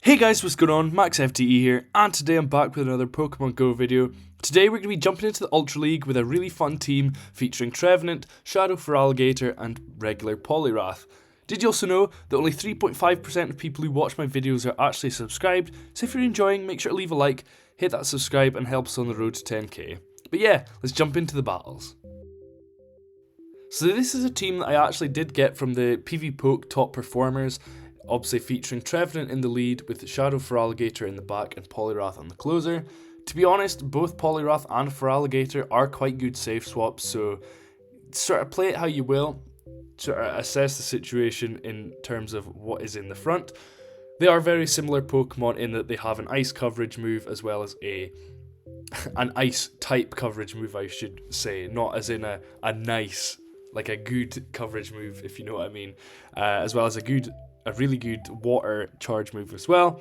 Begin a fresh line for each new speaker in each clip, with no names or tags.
Hey guys, what's going on? MaxFTE here, and today I'm back with another Pokemon Go video. Today we're going to be jumping into the Ultra League with a really fun team featuring Trevanant, Shadow Feraligatr, and regular Poliwrath. Did you also know that only 3.5% of people who watch my videos are actually subscribed? So if you're enjoying, make sure to leave a like, hit that subscribe, and help us on the road to 10k. But yeah, let's jump into the battles. So this is a team that I actually did get from the PvPoke top performers, obviously featuring Trevenant in the lead with Shadow Feraligatr in the back and Poliwrath on the closer. To be honest, both Poliwrath and Feraligatr are quite good safe swaps, so sort of play it how you will, sort of assess the situation in terms of what is in the front. They are very similar Pokemon in that they have an ice coverage move as well as an ice type coverage move, I should say, not as in a nice, like a good coverage move, if you know what I mean, as well as a really good water charge move as well.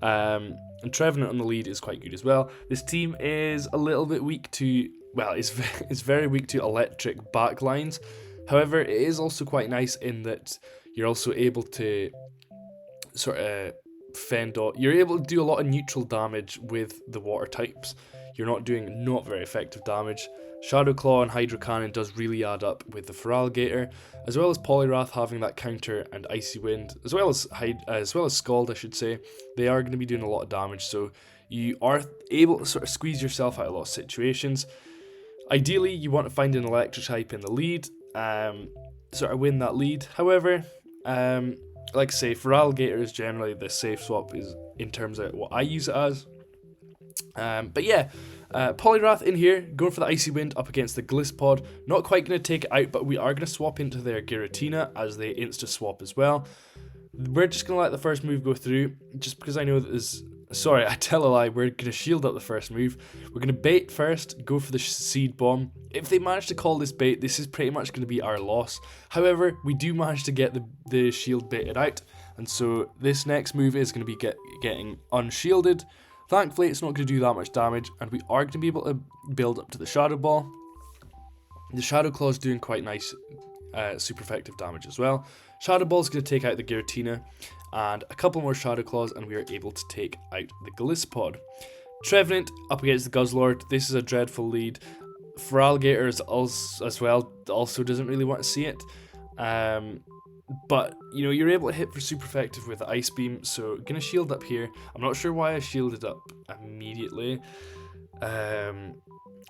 And Trevenant on the lead is quite good as well. This team is a little bit weak to, well, it's very weak to electric backlines. However, it is also quite nice in that you're also able to sort of fend off. You're able to do a lot of neutral damage with the water types. You're not doing not very effective damage. Shadow Claw and Hydro Cannon does really add up with the Feraligatr, as well as Poliwrath having that counter and Icy Wind, as well as Scald, I should say. They are going to be doing a lot of damage, so you are able to sort of squeeze yourself out of a lot of situations. Ideally, you want to find an electric type in the lead, sort of win that lead. However, like I say, Feraligatr is generally the safe swap is in terms of what I use it as. But yeah, Poliwrath in here, going for the Icy Wind up against the Gliscod. Not quite going to take it out, but we are going to swap into their Giratina as they insta-swap as well. We're just going to let the first move go through, just because I know that there's... Sorry, I tell a lie, we're going to shield up the first move. We're going to bait first, go for the Seed Bomb. If they manage to call this bait, this is pretty much going to be our loss. However, we do manage to get the shield baited out, and so this next move is going to be getting unshielded. Thankfully, it's not going to do that much damage, and we are going to be able to build up to the Shadow Ball. The Shadow Claw is doing quite nice, super effective damage as well. Shadow Ball is going to take out the Giratina, and a couple more Shadow Claws, and we are able to take out the Gliscod. Trevenant up against the Guzzlord. This is a dreadful lead. Feraligatr as well also doesn't really want to see it. But, you know, you're able to hit for super effective with the Ice Beam, so gonna shield up here. I'm not sure why I shielded up immediately. I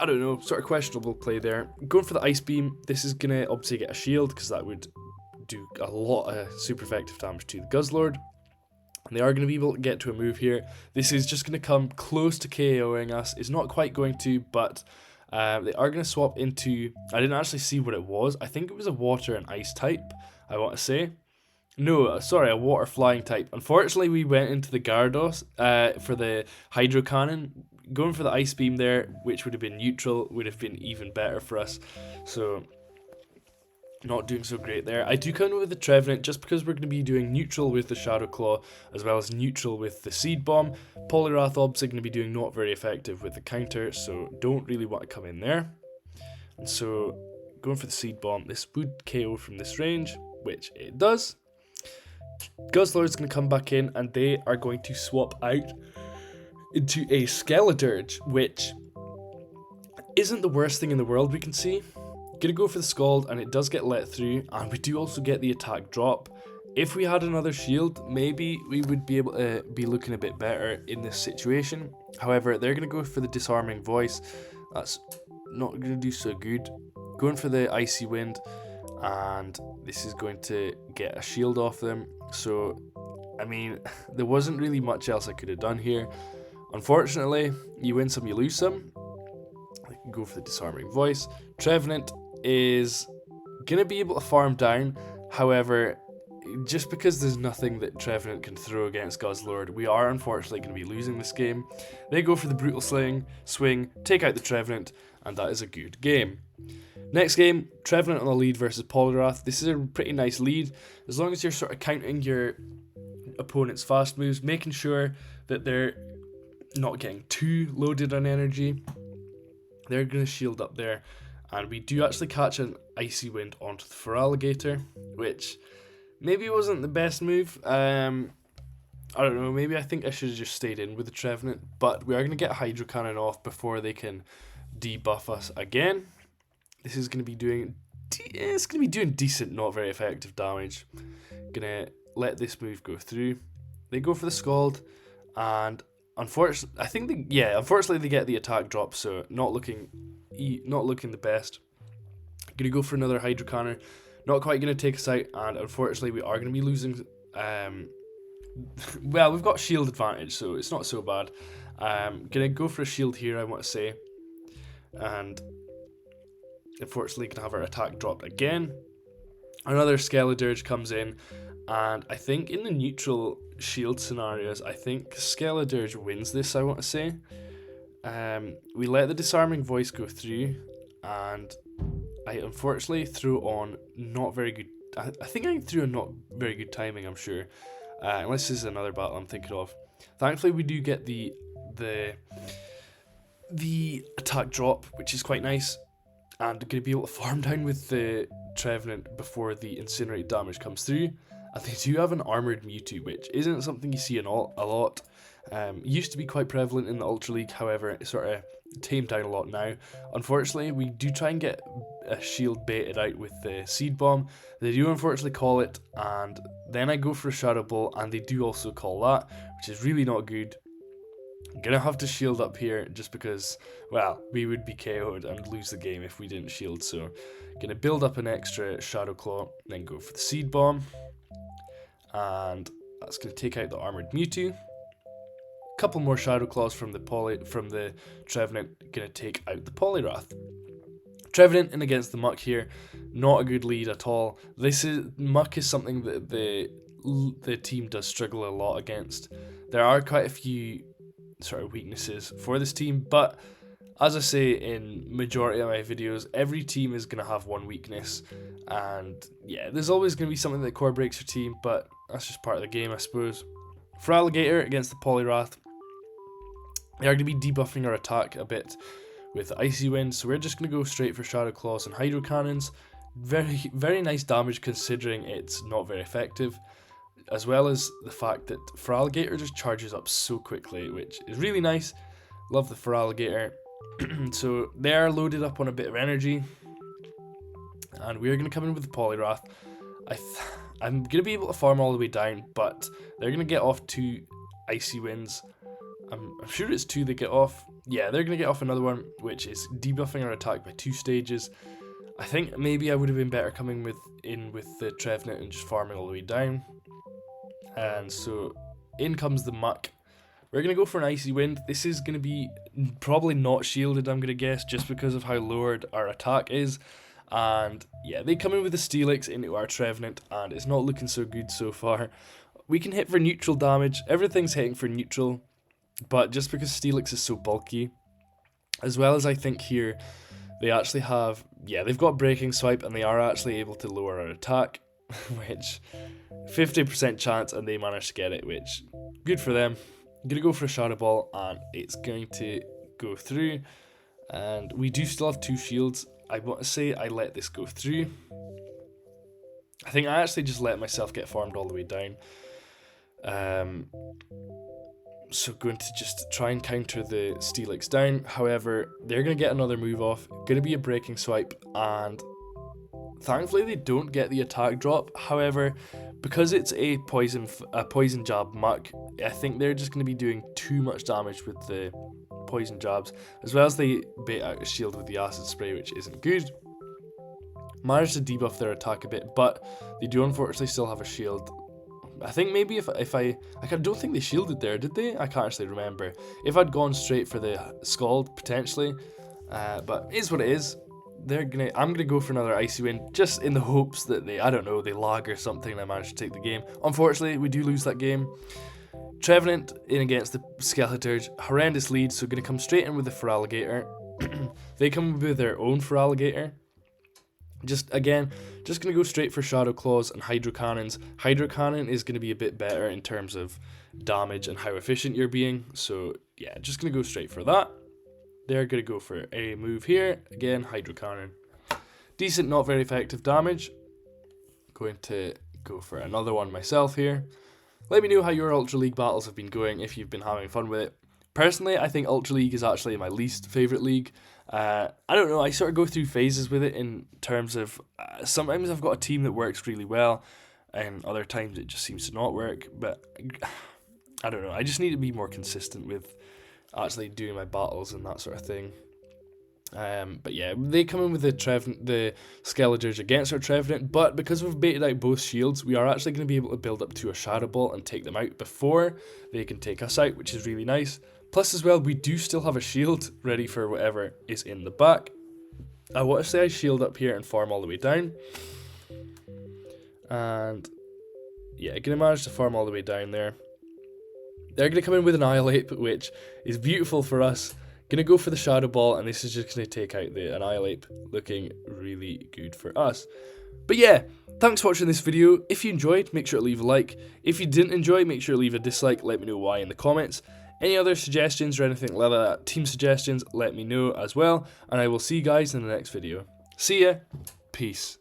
don't know, sort of questionable play there. Going for the Ice Beam, this is gonna obviously get a shield, because that would do a lot of super effective damage to the Guzzlord. And they are going to be able to get to a move here. This is just going to come close to KOing us. It's not quite going to, but they are going to swap into... I didn't actually see what it was. I think it was a water and ice type, I want to say. No, sorry, a water flying type. Unfortunately, we went into the Gyarados for the Hydro Cannon. Going for the Ice Beam there, which would have been neutral, would have been even better for us. So, not doing so great there. I do come with the Trevenant just because we're going to be doing neutral with the Shadow Claw as well as neutral with the Seed Bomb. Poliwrath obviously going to be doing not very effective with the counter, so don't really want to come in there. And so going for the Seed Bomb, this would KO from this range, which it does. Guzzlord's going to come back in and they are going to swap out into a Skeledirge, which isn't the worst thing in the world we can see. Gonna go for the Scald, and it does get let through, and we do also get the attack drop. If we had another shield, maybe we would be able to be looking a bit better in this situation. However, they're gonna go for the Disarming Voice. That's not gonna do so good. Going for the Icy Wind, and this is going to get a shield off them. So, I mean, there wasn't really much else I could have done here. Unfortunately, you win some, you lose some. I can go for the Disarming Voice. Trevenant is gonna be able to farm down. However, just because there's nothing that Trevenant can throw against Guzzlord, we are unfortunately going to be losing this game. They go for the Brutal Swing, take out the Trevenant, and that is a good game. Next game, Trevenant on the lead versus Poliwrath. This is a pretty nice lead, as long as you're sort of counting your opponent's fast moves, making sure that they're not getting too loaded on energy. They're going to shield up there. And we do actually catch an Icy Wind onto the Feraligatr, which maybe wasn't the best move. I don't know, maybe I think I should have just stayed in with the Trevenant, but we are going to get Hydro Cannon off before they can debuff us again. This is going to be doing, it's going to be doing decent, not very effective damage. Gonna let this move go through. They go for the Scald, and unfortunately, unfortunately they get the attack drop, so not looking the best. Gonna go for another Hydro Cannon, not quite gonna take us out, and unfortunately we are gonna be losing. Well, we've got shield advantage, so it's not so bad. Gonna go for a shield here, I want to say, and unfortunately gonna have our attack dropped again. Another Skeledirge comes in, and I think in the neutral shield scenarios, I think Skeledirge wins this, I want to say. We let the Disarming Voice go through, and I unfortunately threw on not very good. I think I threw a not very good timing, I'm sure. Unless this is another battle I'm thinking of. Thankfully, we do get the attack drop, which is quite nice, and going to be able to farm down with the Trevenant before the incinerate damage comes through. And they do have an armored Mewtwo, which isn't something you see a lot. Used to be quite prevalent in the Ultra League, however, it's sort of tamed down a lot now. Unfortunately, we do try and get a shield baited out with the Seed Bomb. They do unfortunately call it, and then I go for a Shadow Ball, and they do also call that, which is really not good. I'm gonna have to shield up here just because, well, we would be KO'd and lose the game if we didn't shield, so gonna build up an extra Shadow Claw, then go for the Seed Bomb, and that's gonna take out the armored Mewtwo. Couple more Shadow Claws from the Trevenant, gonna take out the Poliwrath. Trevenant in against the Muck here, not a good lead at all. Muck is something that the team does struggle a lot against. There are quite a few sort of weaknesses for this team, but as I say in majority of my videos, every team is going to have one weakness, and yeah, there's always going to be something that core breaks your team, but that's just part of the game, I suppose. For Alligator against the Poliwrath, they are going to be debuffing our attack a bit with Icy Wind, so we're just going to go straight for Shadow Claws and Hydro Cannons. Very, very nice damage considering it's not very effective, as well as the fact that Feraligatr just charges up so quickly, which is really nice. Love the Feraligatr. So they are loaded up on a bit of energy, and we're going to come in with the Poliwrath. I'm going to be able to farm all the way down, but they're going to get off 2 Icy Winds. I'm sure it's 2 they get off. Yeah, they're going to get off another one, which is debuffing our attack by 2 stages. I think maybe I would have been better coming in with the Trevenant and just farming all the way down. And so in comes the Muck. We're going to go for an Icy Wind. This is going to be probably not shielded, I'm going to guess, just because of how lowered our attack is. And yeah, they come in with the Steelix into our Trevenant, and it's not looking so good so far. We can hit for neutral damage. Everything's hitting for neutral, but just because Steelix is so bulky, as well as I think here, they actually have, yeah, they've got Breaking Swipe, and they are actually able to lower our attack, which 50% chance, and they managed to get it, which good for them. I'm gonna go for a Shadow Ball, and it's going to go through, and we do still have 2 shields. I want to say I let this go through. I think I actually just let myself get farmed all the way down. So going to just try and counter the Steelix down. However, they're going to get another move off. Going to be a Breaking Swipe, and thankfully they don't get the attack drop. However, because it's a poison jab Muck, I think they're just going to be doing too much damage with the poison jabs, as well as they bait out a shield with the acid spray, which isn't good. Managed to debuff their attack a bit, but they do unfortunately still have a shield. I think maybe if I don't think they shielded there, did they? I can't actually remember. If I'd gone straight for the Scald, potentially, but it is what it is. I'm gonna go for another Icy Wind, just in the hopes that they lag or something and I manage to take the game. Unfortunately, we do lose that game. Trevenant in against the Skeledirge, horrendous lead, so gonna come straight in with the Feraligatr. They come with their own Feraligatr. Just gonna go straight for Shadow Claws and Hydro Cannons. Hydro Cannon is gonna be a bit better in terms of damage and how efficient you're being, so yeah, just gonna go straight for that. They're going to go for a move here. Again, Hydro Cannon. Decent, not very effective damage. Going to go for another one myself here. Let me know how your Ultra League battles have been going, if you've been having fun with it. Personally, I think Ultra League is actually my least favourite league. I don't know, I sort of go through phases with it in terms of sometimes I've got a team that works really well, and other times it just seems to not work. But I don't know, I just need to be more consistent with actually doing my battles and that sort of thing. But yeah, they come in with the Skeletors against our Trevanant, but because we've baited out both shields, we are actually going to be able to build up to a Shadow Ball and take them out before they can take us out, which is really nice. Plus as well, we do still have a shield ready for whatever is in the back. I want to say I shield up here and farm all the way down. And yeah, going to manage to farm all the way down there. They're going to come in with an Annihilate, which is beautiful for us. Gonna go for the Shadow Ball, and this is just gonna take out the Annihilate, looking really good for us. But yeah, thanks for watching this video. If you enjoyed, make sure to leave a like. If you didn't enjoy, make sure to leave a dislike. Let me know why in the comments. Any other suggestions or anything like that, team suggestions, let me know as well. And I will see you guys in the next video. See ya. Peace.